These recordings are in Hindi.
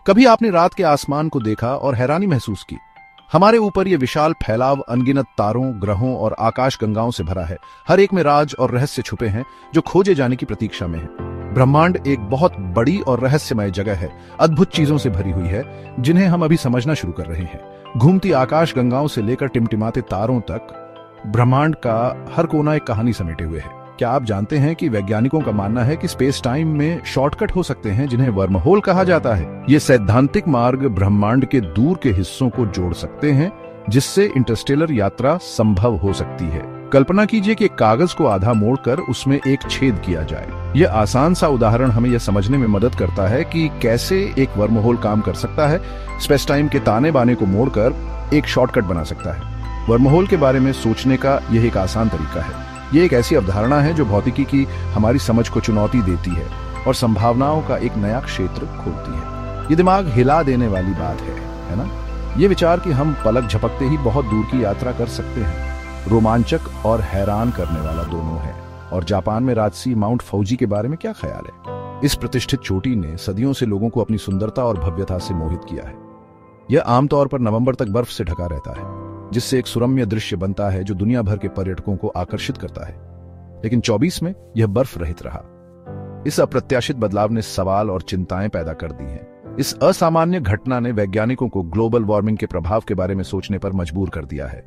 कभी आपने रात के आसमान को देखा और हैरानी महसूस की? हमारे ऊपर ये विशाल फैलाव अनगिनत तारों, ग्रहों और आकाश गंगाओं से भरा है। हर एक में राज और रहस्य छुपे हैं जो खोजे जाने की प्रतीक्षा में है। ब्रह्मांड एक बहुत बड़ी और रहस्यमय जगह है, अद्भुत चीजों से भरी हुई है जिन्हें हम अभी समझना शुरू कर रहे हैं। घूमती आकाश गंगाओं से लेकर टिमटिमाते तारों तक ब्रह्मांड का हर कोना एक कहानी समेटे हुए है। क्या आप जानते हैं कि वैज्ञानिकों का मानना है कि स्पेस टाइम में शॉर्टकट हो सकते हैं जिन्हें वर्महोल कहा जाता है। ये सैद्धांतिक मार्ग ब्रह्मांड के दूर के हिस्सों को जोड़ सकते हैं जिससे इंटरस्टेलर यात्रा संभव हो सकती है। कल्पना कीजिए कि एक कागज को आधा मोड़कर उसमें एक छेद किया जाए। यह आसान सा उदाहरण हमें यह समझने में मदद करता है कि कैसे एक वर्महोल काम कर सकता है। स्पेस टाइम के ताने बाने को मोड़कर एक शॉर्टकट बना सकता है। वर्महोल के बारे में सोचने का यह एक आसान तरीका है। ये एक ऐसी अवधारणा है जो भौतिकी की हमारी समझ को चुनौती देती है और संभावनाओं का एक नया क्षेत्र खोलती है। ये दिमाग हिला देने वाली बात है ना? ये विचार कि हम पलक झपकते ही बहुत दूर की यात्रा कर सकते हैं, रोमांचक और हैरान करने वाला दोनों है। और जापान में राजसी माउंट फौजी के बारे में क्या ख्याल है? इस प्रतिष्ठित चोटी ने सदियों से लोगों को अपनी सुंदरता और भव्यता से मोहित किया है। यह आमतौर पर नवंबर तक बर्फ से ढका रहता है, जिससे एक सुरम्य दृश्य बनता है जो दुनिया भर के पर्यटकों को आकर्षित करता है। लेकिन 24 में यह बर्फ रहित रहा। इस अप्रत्याशित बदलाव ने सवाल और चिंताएं पैदा कर दी हैं। इस असामान्य घटना ने वैज्ञानिकों को ग्लोबल वार्मिंग के प्रभाव के बारे में सोचने पर मजबूर कर दिया है।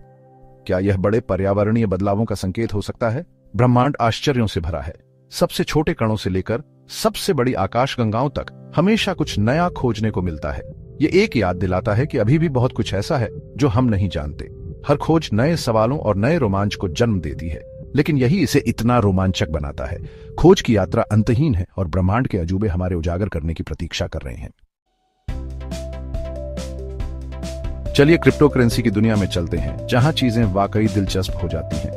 क्या यह बड़े पर्यावरणीय बदलावों का संकेत हो सकता है? ब्रह्मांड आश्चर्यों से भरा है। सबसे छोटे कणों से लेकर सबसे बड़ी आकाशगंगाओं तक हमेशा कुछ नया खोजने को मिलता है। ये एक याद दिलाता है कि अभी भी बहुत कुछ ऐसा है जो हम नहीं जानते। हर खोज नए सवालों और नए रोमांच को जन्म देती है, लेकिन यही इसे इतना रोमांचक बनाता है। खोज की यात्रा अंतहीन है और ब्रह्मांड के अजूबे हमारे उजागर करने की प्रतीक्षा कर रहे हैं। चलिए क्रिप्टो करेंसी की दुनिया में चलते हैं, जहां चीजें वाकई दिलचस्प हो जाती हैं।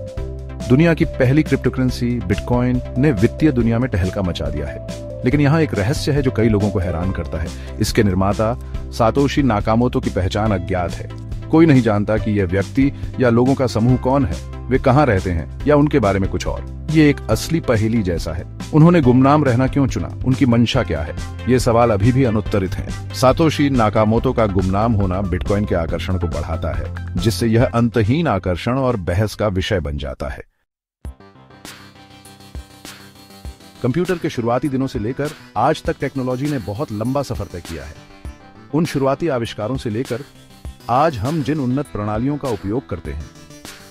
दुनिया की पहली क्रिप्टो करेंसी बिटकॉइन ने वित्तीय दुनिया में टहलका मचा दिया है। लेकिन यहाँ एक रहस्य है जो कई लोगों को हैरान करता है। इसके निर्माता सातोशी नाकामोतो की पहचान अज्ञात है। कोई नहीं जानता कि यह व्यक्ति या लोगों का समूह कौन है, वे कहाँ रहते हैं या उनके बारे में कुछ और। ये एक असली पहेली जैसा है। उन्होंने गुमनाम रहना क्यों चुना? उनकी मंशा क्या है? ये सवाल अभी भी अनुत्तरित हैं। सातोशी नाकामोतो का गुमनाम होना बिटकॉइन के आकर्षण को बढ़ाता है, जिससे यह अंतहीन आकर्षण और बहस का विषय बन जाता है। कंप्यूटर के शुरुआती दिनों से लेकर आज तक टेक्नोलॉजी ने बहुत लंबा सफर तय किया है। उन शुरुआती आविष्कारों से लेकर आज हम जिन उन्नत प्रणालियों का उपयोग करते हैं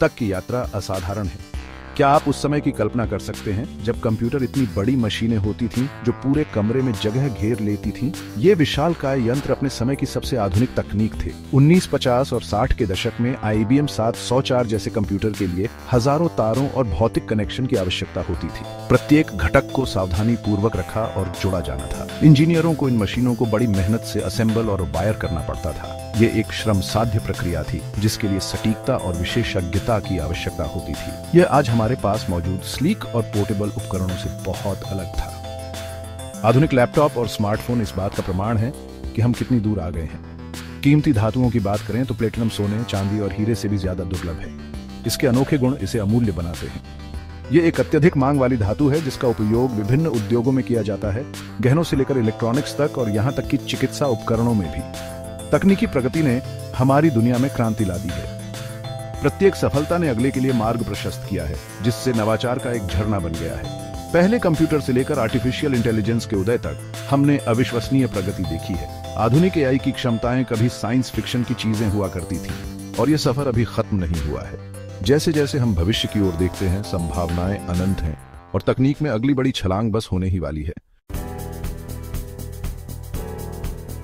तक की यात्रा असाधारण है। क्या आप उस समय की कल्पना कर सकते हैं जब कंप्यूटर इतनी बड़ी मशीनें होती थीं जो पूरे कमरे में जगह घेर लेती थीं? ये विशालकाय यंत्र अपने समय की सबसे आधुनिक तकनीक थे। 1950 और 60 के दशक में IBM 704 जैसे कंप्यूटर के लिए हजारों तारों और भौतिक कनेक्शन की आवश्यकता होती थी। प्रत्येक घटक को सावधानी पूर्वक रखा और जोड़ा जाना था। इंजीनियरों को इन मशीनों को बड़ी मेहनत से असेंबल और वायर करना पड़ता था। ये एक श्रम साध्य प्रक्रिया थी जिसके लिए सटीकता और विशेषज्ञता की आवश्यकता होती थी। यह आज हमारे पास मौजूद स्लीक और पोर्टेबल उपकरणों से बहुत अलग था। आधुनिक लैपटॉप और स्मार्टफोन इस बात का प्रमाण है कि हम कितनी दूर आ गए हैं। कीमती धातुओं की बात करें तो प्लेटिनम सोने, चांदी और हीरे से भी ज्यादा दुर्लभ है। इसके अनोखे गुण इसे अमूल्य बनाते हैं। यह एक अत्यधिक मांग वाली धातु है जिसका उपयोग विभिन्न उद्योगों में किया जाता है, गहनों से लेकर इलेक्ट्रॉनिक्स तक और यहाँ तक कि चिकित्सा उपकरणों में भी। तकनीकी प्रगति ने हमारी दुनिया में क्रांति ला दी है। प्रत्येक सफलता ने अगले के लिए मार्ग प्रशस्त किया है, जिससे नवाचार का एक झरना बन गया है। पहले कंप्यूटर से लेकर आर्टिफिशियल इंटेलिजेंस के उदय तक हमने अविश्वसनीय प्रगति देखी है। आधुनिक AI की क्षमताएं कभी साइंस फिक्शन की चीजें हुआ करती थी और यह सफर अभी खत्म नहीं हुआ है। जैसे जैसे हम भविष्य की ओर देखते हैं, संभावनाएं अनंत हैं और तकनीक में अगली बड़ी छलांग बस होने ही वाली है।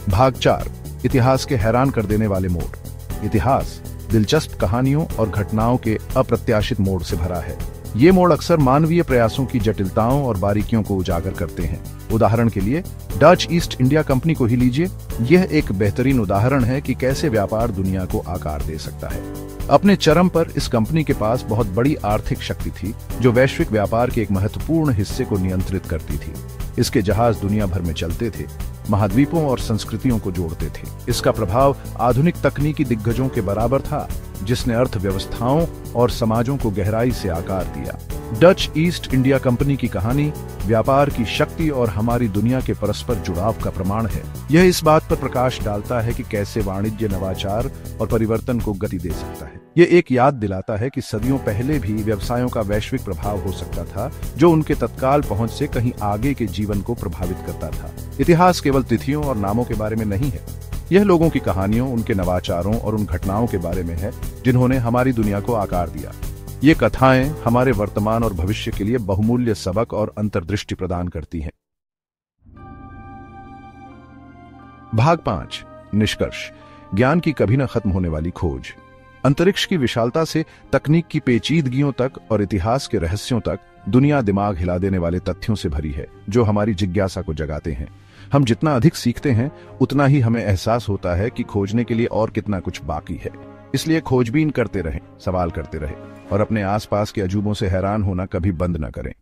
भाग 4, इतिहास के हैरान कर देने वाले मोड़। इतिहास दिलचस्प कहानियों और घटनाओं के अप्रत्याशित मोड़ से भरा है। ये मोड़ अक्सर मानवीय प्रयासों की जटिलताओं और बारीकियों को उजागर करते हैं। उदाहरण के लिए डच ईस्ट इंडिया कंपनी को ही लीजिए। यह एक बेहतरीन उदाहरण है कि कैसे व्यापार दुनिया को आकार दे सकता है। अपने चरम पर इस कंपनी के पास बहुत बड़ी आर्थिक शक्ति थी जो वैश्विक व्यापार के एक महत्वपूर्ण हिस्से को नियंत्रित करती थी। इसके जहाज दुनिया भर में चलते थे, महाद्वीपों और संस्कृतियों को जोड़ते थे। इसका प्रभाव आधुनिक तकनीकी दिग्गजों के बराबर था, जिसने अर्थव्यवस्थाओं और समाजों को गहराई से आकार दिया। डच ईस्ट इंडिया कंपनी की कहानी व्यापार की शक्ति और हमारी दुनिया के परस्पर जुड़ाव का प्रमाण है। यह इस बात पर प्रकाश डालता है कि कैसे वाणिज्य नवाचार और परिवर्तन को गति दे सकता है। यह एक याद दिलाता है कि सदियों पहले भी व्यवसायों का वैश्विक प्रभाव हो सकता था, जो उनके तत्काल पहुंच से कहीं आगे के जीवन को प्रभावित करता था। इतिहास केवल तिथियों और नामों के बारे में नहीं है, यह लोगों की कहानियों, उनके नवाचारों और उन घटनाओं के बारे में है जिन्होंने हमारी दुनिया को आकार दिया। ये कथाएं हमारे वर्तमान और भविष्य के लिए बहुमूल्य सबक और अंतर्दृष्टि प्रदान करती हैं। भाग 5 निष्कर्ष। ज्ञान की कभी न खत्म होने वाली खोज। अंतरिक्ष की विशालता से तकनीक की पेचीदगियों तक और इतिहास के रहस्यों तक दुनिया दिमाग हिला देने वाले तथ्यों से भरी है, जो हमारी जिज्ञासा को जगाते हैं। हम जितना अधिक सीखते हैं, उतना ही हमें एहसास होता है कि खोजने के लिए और कितना कुछ बाकी है। इसलिए खोजबीन करते रहें, सवाल करते रहें और अपने आसपास के अजूबों से हैरान होना कभी बंद न करें।